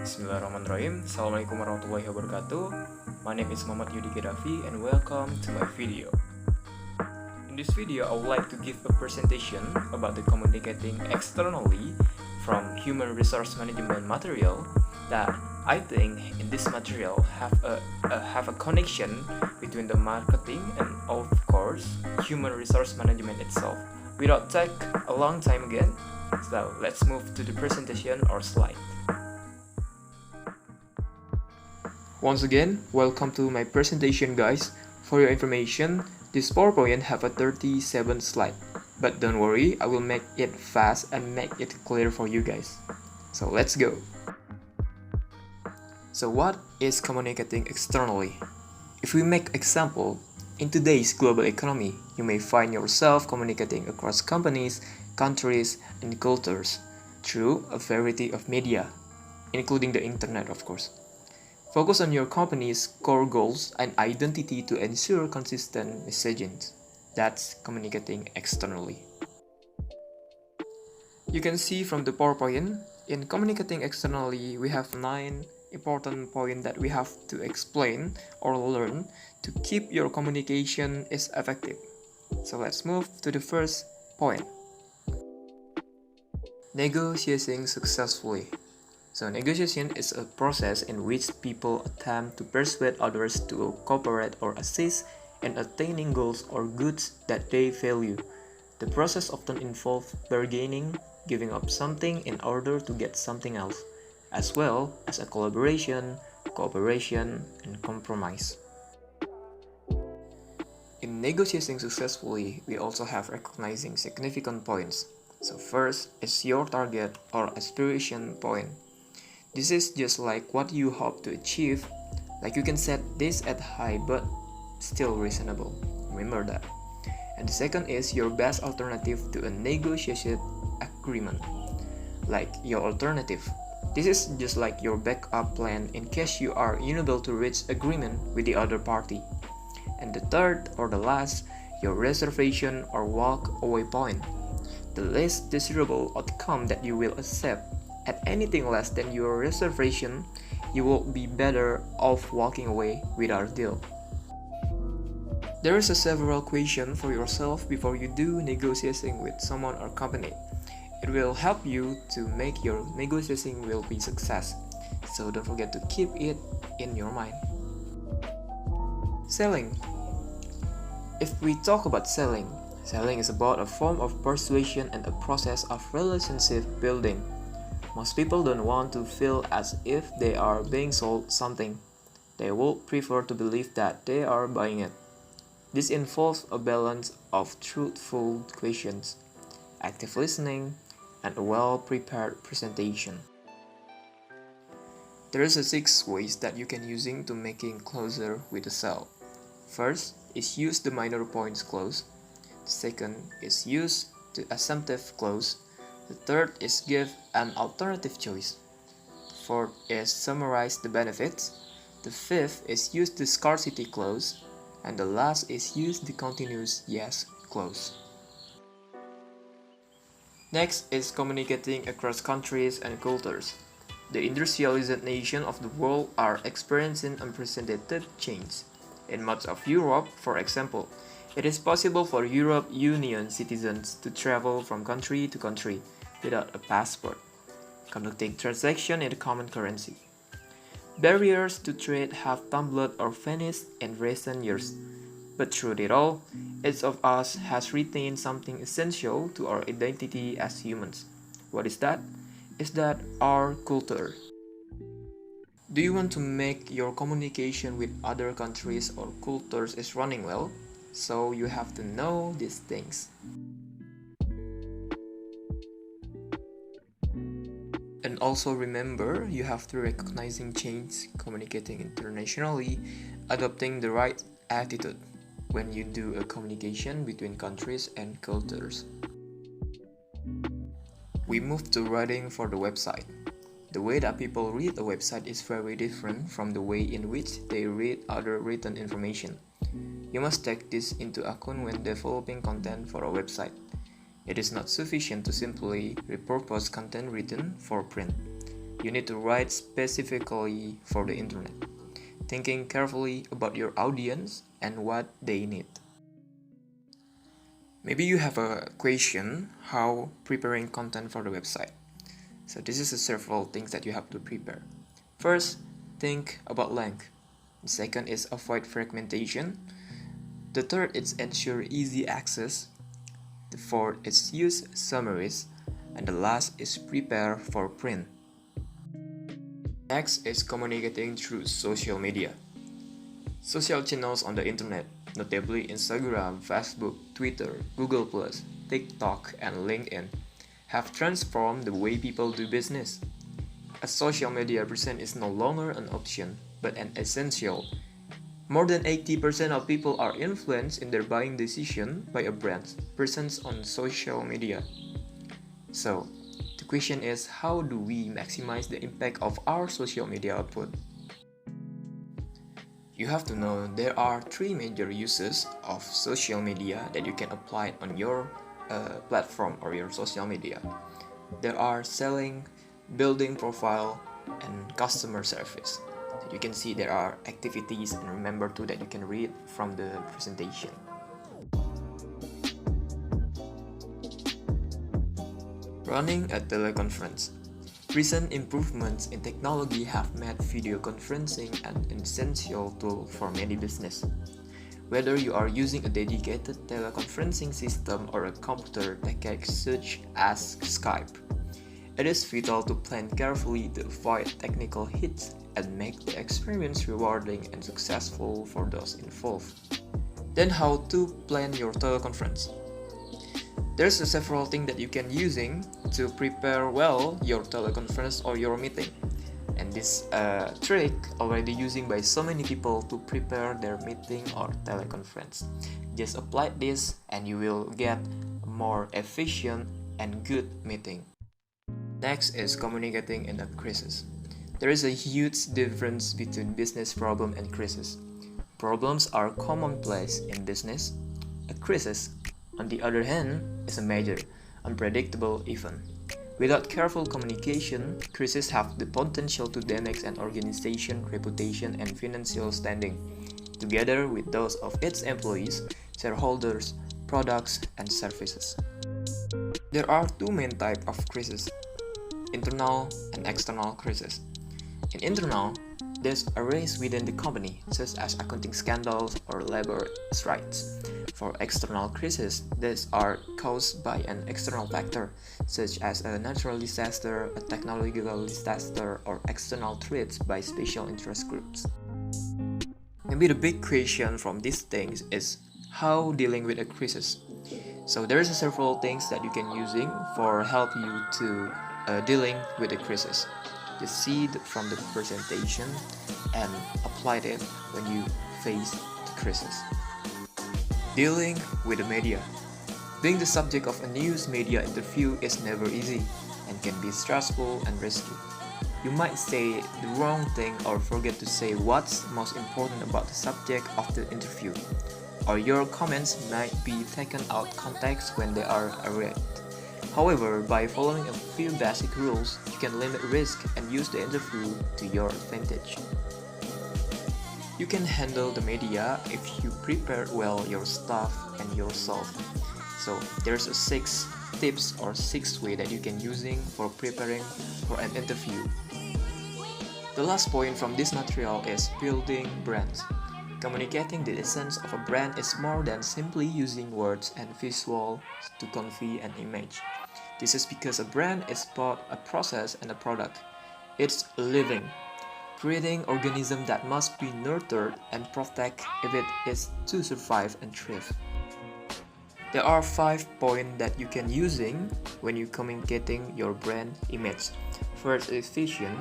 Bismillahirrahmanirrahim. Assalamualaikum warahmatullahi wabarakatuh. My name is Muhamad Yodi Kaidavi and welcome to my video. In this video, I would like to give a presentation about the communicating externally from human resource management material that I think in this material have a connection between the marketing and of course human resource management itself. Without take a long time again, so let's move to the presentation or slide. Once again, welcome to my presentation guys. For your information, this PowerPoint have a 37 slide. But don't worry, I will make it fast and make it clear for you guys. So let's go. So what is communicating externally? If we make example, in today's global economy, you may find yourself communicating across companies, countries, and cultures through a variety of media, including the internet of course. Focus on your company's core goals and identity to ensure consistent messaging. That's communicating externally. You can see from the PowerPoint, in communicating externally, we have 9 important points that we have to explain or learn to keep your communication is effective. So let's move to the first point. Negotiating successfully. So negotiation is a process in which people attempt to persuade others to cooperate or assist in attaining goals or goods that they value. The process often involves bargaining, giving up something in order to get something else, as well as a collaboration, cooperation, and compromise. In negotiating successfully, we also have recognizing significant points. So first is your target or aspiration point. This is just like what you hope to achieve, like you can set this at high but still reasonable, remember that. And the second is your best alternative to a negotiated agreement, like your alternative. This is just like your backup plan in case you are unable to reach agreement with the other party. And the third or the last, your reservation or walk away point, the least desirable outcome that you will accept. At anything less than your reservation, you will be better off walking away without a deal. There is a several questions for yourself before you do negotiating with someone or company. It will help you to make your negotiating will be success. So don't forget to keep it in your mind. Selling. If we talk about selling is about a form of persuasion and a process of relationship building. Most people don't want to feel as if they are being sold something. They would prefer to believe that they are buying it. This involves a balance of truthful questions, active listening, and a well-prepared presentation. There is 6 ways that you can using to making closer with a sale. First is use the minor points clause. Second is use the assumptive clause. The third is give an alternative choice. Fourth is summarize the benefits. The fifth is use the scarcity clause. And the last is use the continuous yes clause. Next is communicating across countries and cultures. The industrialized nations of the world are experiencing unprecedented change. In much of Europe, for example, it is possible for Europe Union citizens to travel from country to country without a passport, conducting transactions in a common currency. Barriers to trade have tumbled or vanished in recent years, but through it all, each of us has retained something essential to our identity as humans. What is that? Is that our culture. Do you want to make your communication with other countries or cultures is running well? So you have to know these things. And also remember, you have to recognizing change, communicating internationally, adopting the right attitude when you do a communication between countries and cultures. We move to writing for the website. The way that people read a website is very different from the way in which they read other written information. You must take this into account when developing content for a website. It is not sufficient to simply repurpose content written for print. You need to write specifically for the internet, thinking carefully about your audience and what they need. Maybe you have a question how preparing content for the website. So this is several things that you have to prepare. First, think about length. The second is avoid fragmentation. The third is ensure easy access. The fourth is use summaries. And the last is prepare for print. Next is communicating through social media. Social channels on the internet, notably Instagram, Facebook, Twitter, Google+, TikTok, and LinkedIn, have transformed the way people do business. A social media presence is no longer an option, but an essential. More than 80% of people are influenced in their buying decision by a brand's presence on social media. So, the question is, how do we maximize the impact of our social media output? You have to know there are 3 major uses of social media that you can apply on your platform or your social media. There are selling, building profile, and customer service. You can see there are activities, and remember too that you can read from the presentation. Running a teleconference. Recent improvements in technology have made video conferencing an essential tool for many businesses. Whether you are using a dedicated teleconferencing system or a computer package such as Skype, it is vital to plan carefully to avoid technical hits and make the experience rewarding and successful for those involved. Then how to plan your teleconference? There's several things that you can using to prepare well your teleconference or your meeting. And this trick already using by so many people to prepare their meeting or teleconference. Just apply this and you will get a more efficient and good meeting. Next is communicating in a crisis. There is a huge difference between business problem and crisis. Problems are commonplace in business. A crisis, on the other hand, is a major, unpredictable event. Without careful communication, crises have the potential to damage an organization's reputation and financial standing, together with those of its employees, shareholders, products, and services. There are 2 main types of crises: internal and external crises. In internal, these arise within the company, such as accounting scandals or labor strikes. For external crises, these are caused by an external factor, such as a natural disaster, a technological disaster, or external threats by special interest groups. Maybe the big question from these things is how dealing with a crisis. So there is several things that you can using for help you to dealing with a crisis. Just see it from the presentation and apply it when you face the crisis. Dealing with the media. Being the subject of a news media interview is never easy and can be stressful and risky. You might say the wrong thing or forget to say what's most important about the subject of the interview, or your comments might be taken out of context when they are read. However, by following a few basic rules, you can limit risk and use the interview to your advantage. You can handle the media if you prepare well your staff and yourself. So there's 6 tips or 6 ways that you can using for preparing for an interview. The last point from this material is building brands. Communicating the essence of a brand is more than simply using words and visuals to convey an image. This is because a brand is both a process and a product. It's living, breathing organism that must be nurtured and protected if it is to survive and thrive. There are 5 points that you can using when you communicating your brand image. First is vision,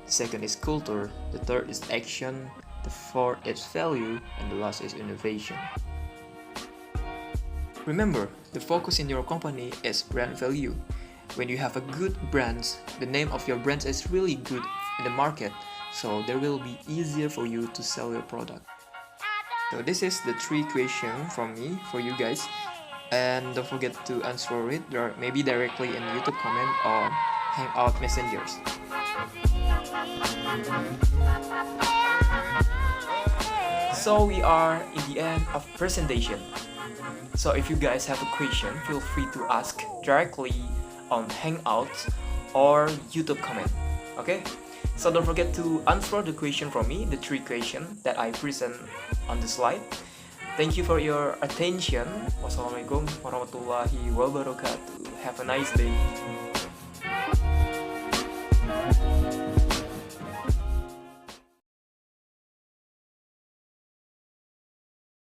the second is culture, the third is action, the fourth is value, and the last is innovation. Remember, the focus in your company is brand value. When you have a good brand, the name of your brand is really good in the market, so there will be easier for you to sell your product. So this is the 3 questions from me for you guys, and don't forget to answer it maybe directly in YouTube comment or Hangouts Messengers. So we are in the end of presentation. So if you guys have a question, feel free to ask directly on Hangouts or YouTube comment. Okay? So don't forget to answer the question from me, the 3 questions that I present on the slide. Thank you for your attention. Wassalamualaikum warahmatullahi wabarakatuh. Have a nice day.